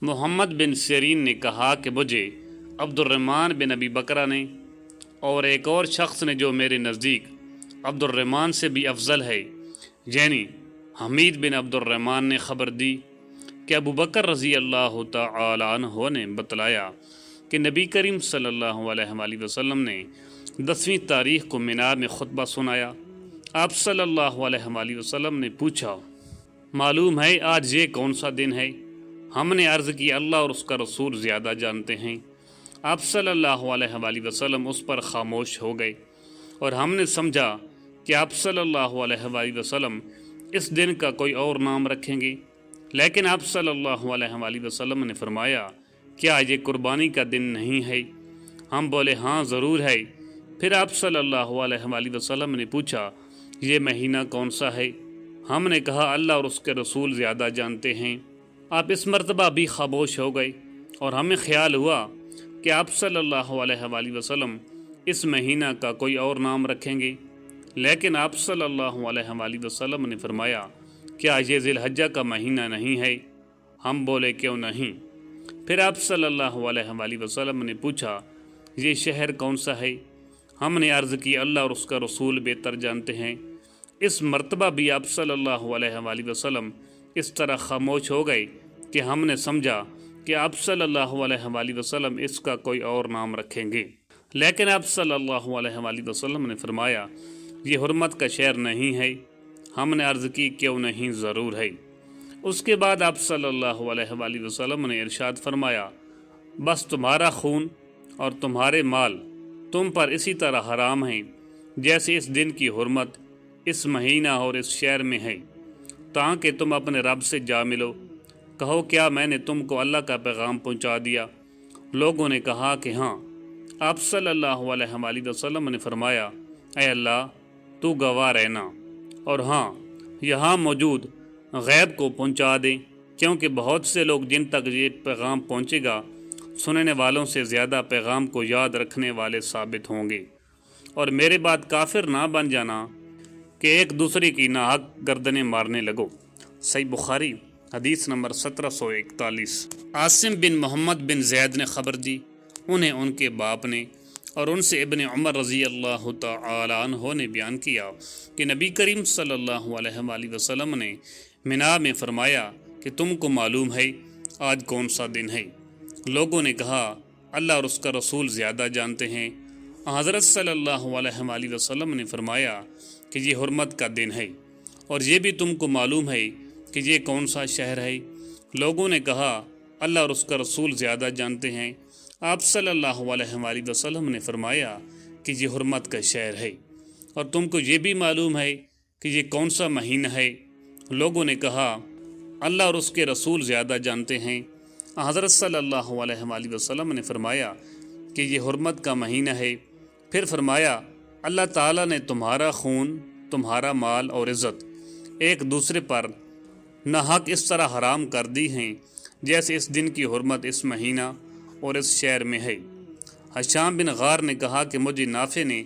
محمد بن سیرین نے کہا کہ مجھے عبد الرحمن بن ابی بکرہ نے اور ایک اور شخص نے جو میرے نزدیک عبد الرحمن سے بھی افضل ہے یعنی حمید بن عبد الرحمن نے خبر دی کہ ابو بکر رضی اللہ تعالی عنہ نے بتلایا کہ نبی کریم صلی اللہ علیہ وآلہ وسلم نے 10ویں تاریخ کو مینا میں خطبہ سنایا۔ آپ صلی اللہ علیہ وآلہ وسلم نے پوچھا، معلوم ہے آج یہ کون سا دن ہے؟ ہم نے عرض کی اللہ اور اس کا رسول زیادہ جانتے ہیں۔ آپ صلی اللہ علیہ وآلہ وسلم اس پر خاموش ہو گئے اور ہم نے سمجھا کہ آپ صلی اللہ علیہ وآلہ وسلم اس دن کا کوئی اور نام رکھیں گے، لیکن آپ صلی اللہ علیہ وآلہ وسلم نے فرمایا، کیا یہ قربانی کا دن نہیں ہے؟ ہم بولے ہاں ضرور ہے۔ پھر آپ صلی اللہ علیہ وآلہ وسلم نے پوچھا، یہ مہینہ کون سا ہے؟ ہم نے کہا اللہ اور اس کے رسول زیادہ جانتے ہیں۔ آپ اس مرتبہ بھی خاموش ہو گئے اور ہمیں خیال ہوا کہ آپ صلی اللہ علیہ وآلہ وسلم اس مہینہ کا کوئی اور نام رکھیں گے، لیکن آپ صلی اللہ علیہ وآلہ وسلم نے فرمایا، کیا یہ ذی الحجہ کا مہینہ نہیں ہے؟ ہم بولے کیوں نہیں؟ پھر آپ صلی اللہ علیہ وآلہ وسلم نے پوچھا، یہ شہر کون سا ہے؟ ہم نے عرض کی اللہ اور اس کا رسول بہتر جانتے ہیں۔ اس مرتبہ بھی آپ صلی اللہ علیہ وآلہ وسلم اس طرح خاموش ہو گئے کہ ہم نے سمجھا کہ آپ صلی اللہ علیہ وآلہ وسلم اس کا کوئی اور نام رکھیں گے، لیکن آپ صلی اللہ علیہ وآلہ وسلم نے فرمایا، یہ حرمت کا شہر نہیں ہے۔ ہم نے عرض کی کیوں نہیں؟ ضرور ہے۔ اس کے بعد آپ صلی اللہ علیہ وآلہ وسلم نے ارشاد فرمایا، بس تمہارا خون اور تمہارے مال تم پر اسی طرح حرام ہیں جیسے اس دن کی حرمت اس مہینہ اور اس شہر میں ہے، تاکہ تم اپنے رب سے جا ملو۔ کہو کیا میں نے تم کو اللہ کا پیغام پہنچا دیا؟ لوگوں نے کہا کہ ہاں۔ آپ صلی اللہ علیہ وآلہ وسلم نے فرمایا، اے اللہ تو گواہ رہنا اور ہاں یہاں موجود غیب کو پہنچا دیں، کیونکہ بہت سے لوگ جن تک یہ پیغام پہنچے گا سننے والوں سے زیادہ پیغام کو یاد رکھنے والے ثابت ہوں گے، اور میرے بعد کافر نہ بن جانا کہ ایک دوسرے کی ناحق گردنیں مارنے لگو۔ صحیح بخاری حدیث نمبر 1741۔ عاصم بن محمد بن زید نے خبر دی، انہیں ان کے باپ نے اور ان سے ابن عمر رضی اللہ تعالی عنہ نے بیان کیا کہ نبی کریم صلی اللہ علیہ وآلہ وسلم نے مینا میں فرمایا کہ تم کو معلوم ہے آج کون سا دن ہے؟ لوگوں نے کہا اللہ اور اس کا رسول زیادہ جانتے ہیں۔ حضرت صلی اللہ علیہ وآلہ وسلم نے فرمایا کہ یہ حرمت کا دن ہے، اور یہ بھی تم کو معلوم ہے کہ یہ کون سا شہر ہے؟ لوگوں نے کہا اللہ اور اس کا رسول زیادہ جانتے ہیں۔ آپ صلی اللہ علیہ وآلہ وسلم نے فرمایا کہ یہ حرمت کا شہر ہے، اور تم کو یہ بھی معلوم ہے کہ یہ کون سا مہینہ ہے؟ لوگوں نے کہا اللہ اور اس کے رسول زیادہ جانتے ہیں۔ حضرت صلی اللہ علیہ وآلہ وسلم نے فرمایا کہ یہ حرمت کا مہینہ ہے۔ پھر فرمایا اللہ تعالیٰ نے تمہارا خون، تمہارا مال اور عزت ایک دوسرے پر ناحق اس طرح حرام کر دی ہیں جیسے اس دن کی حرمت اس مہینہ اور اس شہر میں ہے۔ ہشام بن غار نے کہا کہ مجھے نافع نے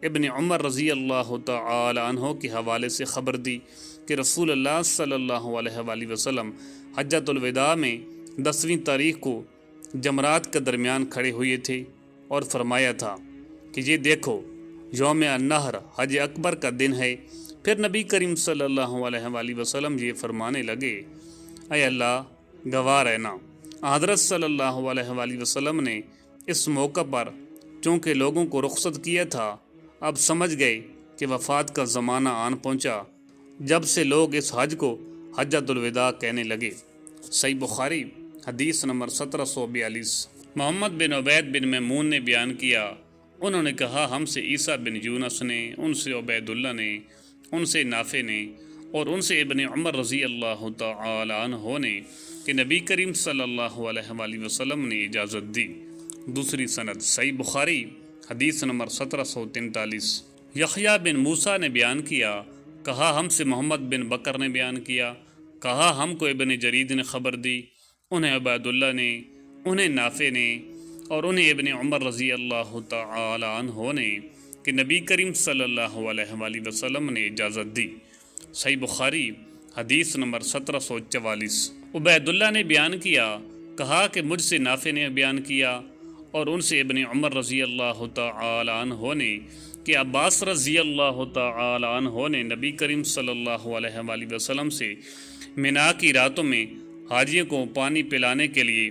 ابن عمر رضی اللہ تعالی عنہ کے حوالے سے خبر دی کہ رسول اللہ صلی اللہ علیہ وآلہ وسلم حجۃ الوداع میں 10ویں تاریخ کو جمرات کے درمیان کھڑے ہوئے تھے اور فرمایا تھا کہ یہ دیکھو یوم النحر حج اکبر کا دن ہے۔ پھر نبی کریم صلی اللہ علیہ وآلہ وسلم یہ فرمانے لگے، اے اللہ گواہ رہنا۔ حضرت صلی اللہ علیہ وآلہ وسلم نے اس موقع پر چونکہ لوگوں کو رخصت کیا تھا، اب سمجھ گئے کہ وفات کا زمانہ آن پہنچا، جب سے لوگ اس حج کو حجۃ الوداع کہنے لگے۔ صحیح بخاری حدیث نمبر 1742۔ محمد بن عبید بن میمون نے بیان کیا، انہوں نے کہا ہم سے عیسیٰ بن یونس نے، ان سے عبید اللہ نے، ان سے نافع نے اور ان سے ابن عمر رضی اللہ تعالی عنہ نے کہ نبی کریم صلی اللہ علیہ وآلہ وسلم نے اجازت دی۔ دوسری سند صحیح بخاری حدیث نمبر 1743۔ یحییٰ بن موسیٰ نے بیان کیا، کہا ہم سے محمد بن بکر نے بیان کیا، کہا ہم کو ابن جرید نے خبر دی، انہیں عبید اللہ نے، انہیں نافع نے اور انہیں ابن عمر رضی اللہ تعالی عنہ نے کہ نبی کریم صلی اللہ علیہ وآلہ وسلم نے اجازت دی۔ صحیح بخاری حدیث نمبر 1744۔ عبید اللہ نے بیان کیا، کہا کہ مجھ سے نافع نے بیان کیا اور ان سے ابن عمر رضی اللہ تعالی عنہ نے کہ عباس رضی اللہ تعالی عنہ نے نبی کریم صلی اللہ علیہ وآلہ وسلم سے منا کی راتوں میں حاجیوں کو پانی پلانے کے لیے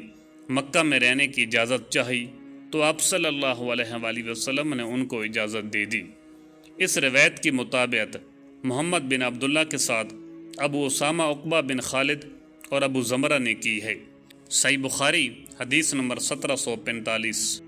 مکہ میں رہنے کی اجازت چاہی، تو آپ صلی اللہ علیہ وآلہ وسلم نے ان کو اجازت دے دی۔ اس روایت کی مطابقت محمد بن عبداللہ کے ساتھ ابو اسامہ عقبہ بن خالد اور ابو زمرہ نے کی ہے۔ صحیح بخاری حدیث نمبر 1745۔